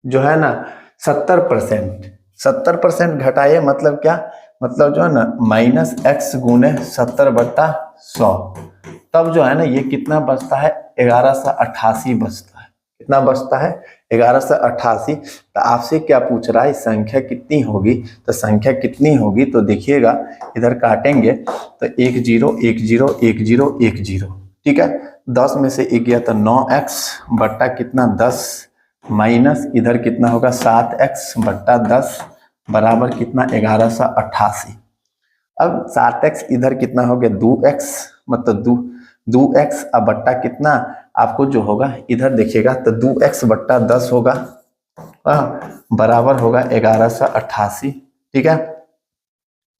जो है ना 70% घटाइए, मतलब क्या? मतलब जो है ना -x गुने 70/100, तब जो है ना ये कितना बचता है? 1188 बचता है। कितना बचता है? 1188। तो आपसे क्या पूछ रहा है? संख्या कितनी होगी? तो संख्या कितनी होगी तो देखिएगा, इधर काटेंगे तो 1 0 1 0 1 0 1 0, ठीक है। 10 में से 1 गया तो 9x बट्टा कितना? 10, माइनस इधर कितना होगा? 7x बट्टा 10 बराबर कितना? 1188। अब 7x इधर कितना हो गया? 2x, मतलब 2x अब बट्टा कितना आपको जो होगा इधर देखिएगा तो 2x बट्टा 10 होगा, बराबर होगा 1188। ठीक है,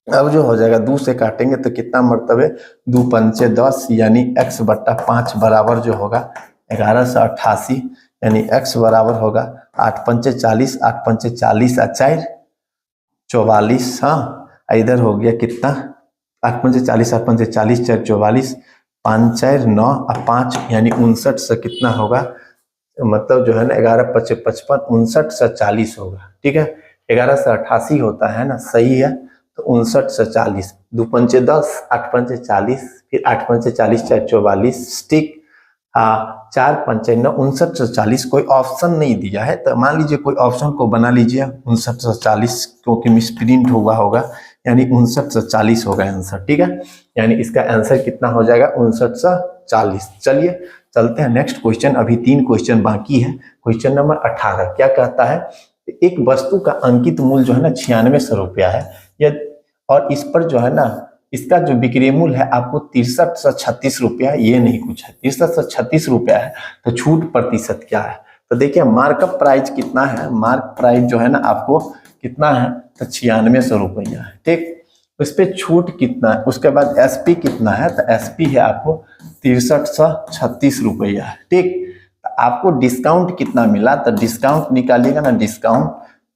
अब जो हो जाएगा 2 से काटेंगे तो कितना मरतबे? 2 पंचे 10, यानी x बट्टा 5 बराबर जो होगा 1188, यानी x बराबर होगा 8 पंचे 40, 8 पंचे 40 और 4 44। हाँ, इधर हो गया कितना? 8 पंचे 40, 8 पंचे 40, 4 44, 5 4 9 और 5, यानी 59 से कितना होगा? मतलब जो है ना 11 5 55, 59 से 40 होगा। ठीक है, 11 से 88 होता है ना, सही है। तो 59 से 40, 2 पंचे 10, 8 पंचे 40, फिर 8 पंचे 40, 4 44, ठीक। 4 पंचे 9, 59 से 40। कोई ऑप्शन नहीं दिया है तो मान लीजिए कोई ऑप्शन को बना लीजिए 59 से 40, क्योंकि मिसप्रिंट हुआ होगा, यानी 59 से 40 होगा आंसर। ठीक है, यानी इसका आंसर कितना हो जाएगा? 59 से 40। चलिए चलते हैं नेक्स्ट क्वेश्चन। अभी 3 क्वेश्चन बाकी है। क्वेश्चन नंबर 18 क्या कहता है? एक वस्तु का अंकित मूल्य जो है ना 9600 रुपया है, और इस पर जो है ना इसका जो बिक्री मूल्य है आपको 63 से 36 रुपया, ये नहीं कुछ है, 63 से 36 रुपया है। तो छूट प्रतिशत क्या है? तो देखिए मार्कअप प्राइस कितना है? मार्क प्राइस जो है ना आपको कितना है? तो 9600 रुपया है। ठीक, उस पर छूट कितना है? उसके बाद एसपी कितना है? तो एसपी है आपको 63 से 36 रुपया है। ठीक, तो आपको डिस्काउंट कितना मिला? तो डिस्काउंट निकालिएगा ना, डिस्काउंट।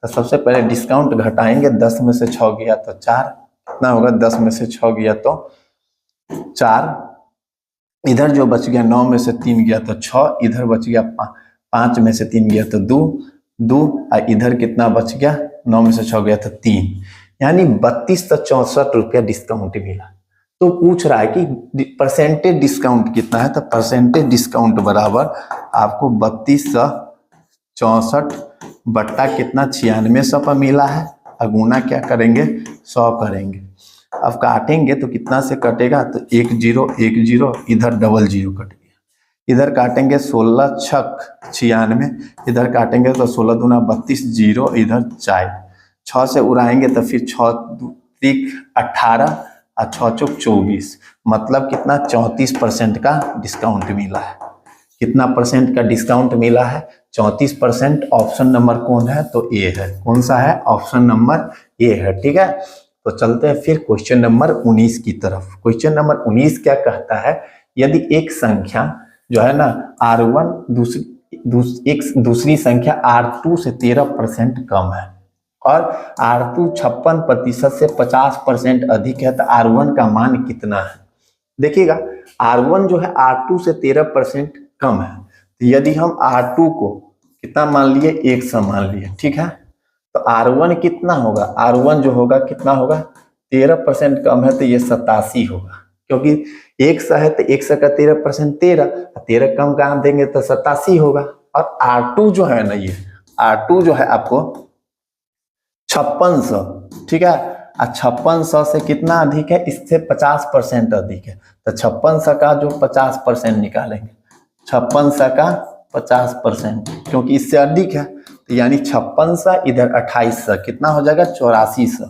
तो सबसे पहले डिस्काउंट घटाएंगे, 10 में से 6 गया तो 4, कितना होगा? 10 में से 6 गया तो 4, इधर जो बच गया 9 में से 3 गया तो 6, इधर बच गया 5 में से 3 गया तो 2, और इधर कितना बच गया? 9 में से 6 गया तो 3, यानी 32 से 64 रुपया डिस्काउंट मिला। तो पूछ रहा है कि परसेंटेज डिस्काउंट कितना है? तो परसेंटेज डिस्काउंट बराबर आपको 32 से 64 बट्टा कितना? 9600 पर मिला है, अगुना क्या करेंगे? 100 करेंगे। अब काटेंगे तो कितना से कटेगा? तो 1 0 1 0, इधर 0 0 कट गया। इधर काटेंगे 16 छक 96, इधर काटेंगे तो 16 दूना 32, 0 इधर 4, 6 से उड़ाएंगे तो फिर 6 3 18 और 6 चौक 24, मतलब कितना? 34% का डिस्काउंट मिला है। कितना परसेंट का डिस्काउंट मिला है? 34%। ऑप्शन नंबर कौन है? तो ए है। कौन सा है? ऑप्शन नंबर ए है। ठीक है, तो चलते हैं फिर क्वेश्चन नंबर 19 की तरफ। क्वेश्चन नंबर 19 क्या कहता है? यदि एक संख्या जो है ना R1 दूसरी संख्या R2 से 13% कम है और R2 56% से 50% अधिक है, तो R1 का मान कितना है? देखिएगा, R1 जो है R2 से 13% कम है, तो यदि हम R2 को कितना मान लिए? 100 मान लिए। ठीक है, तो R1 कितना होगा? R1 जो होगा कितना होगा? 13% कम है तो ये 87 होगा, क्योंकि 100 है तो 100 का 13% 13 कम का देंगे तो 87 होगा। और R2 जो है ना, ये R2 जो है आपको 5600, ठीक है, 5600 से कितना अधिक है? इससे 50% अधिक है, तो 5600 का जो 50% निकालेंगे, 5600 का 50%, क्योंकि इससे अधिक है, तो यानी 5600 इधर 2800 कितना हो जाएगा? 8400,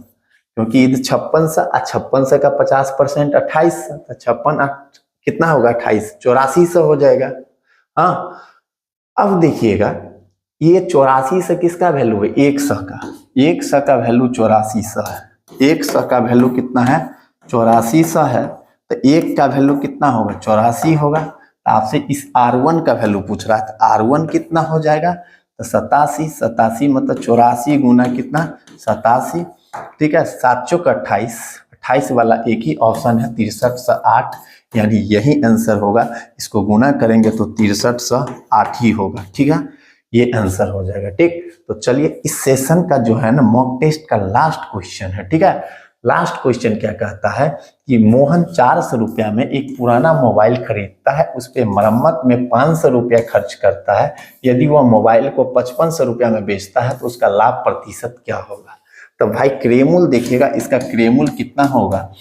क्योंकि इधर 5600 और 5600 का 50% 2800, तो 56 कितना होगा? 28, 8400 हो जाएगा। हाँ, अब देखिएगा, ये 84 से किसका वैल्यू है? 100 का। 100 का वैल्यू 8400 है। 100 का वैल्यू कितना है? 8400 है, तो 1 का वैल्यू कितना होगा? 84 होगा। तो आपसे इस R1 का वैल्यू पूछ रहा है, तो R1 कितना हो जाएगा? तो 87, 87 मतलब 84 गुना कितना? 87। ठीक है, 7 चौक 28, 28 वाला एक ही ऑप्शन है, 6308, यानी यही आंसर होगा। इसको गुना करेंगे तो 6308 ही होगा। ठीक है, ये आंसर हो जाएगा। ठीक, तो चलिए इस सेशन का जो है ना मॉक टेस्ट का लास्ट क्वेश्चन है। ठीक है, लास्ट क्वेश्चन क्या कहता है कि मोहन 400 रुपया में एक पुराना मोबाइल खरीदता है, उस पर मरम्मत में 500 रुपया खर्च करता है। यदि वह मोबाइल को 5500 रुपया में बेचता है तो उसका लाभ प्रतिशत क्या होगा? तो भाई क्रेमूल देखिएगा, इसका क्रेमूल कितना होगा?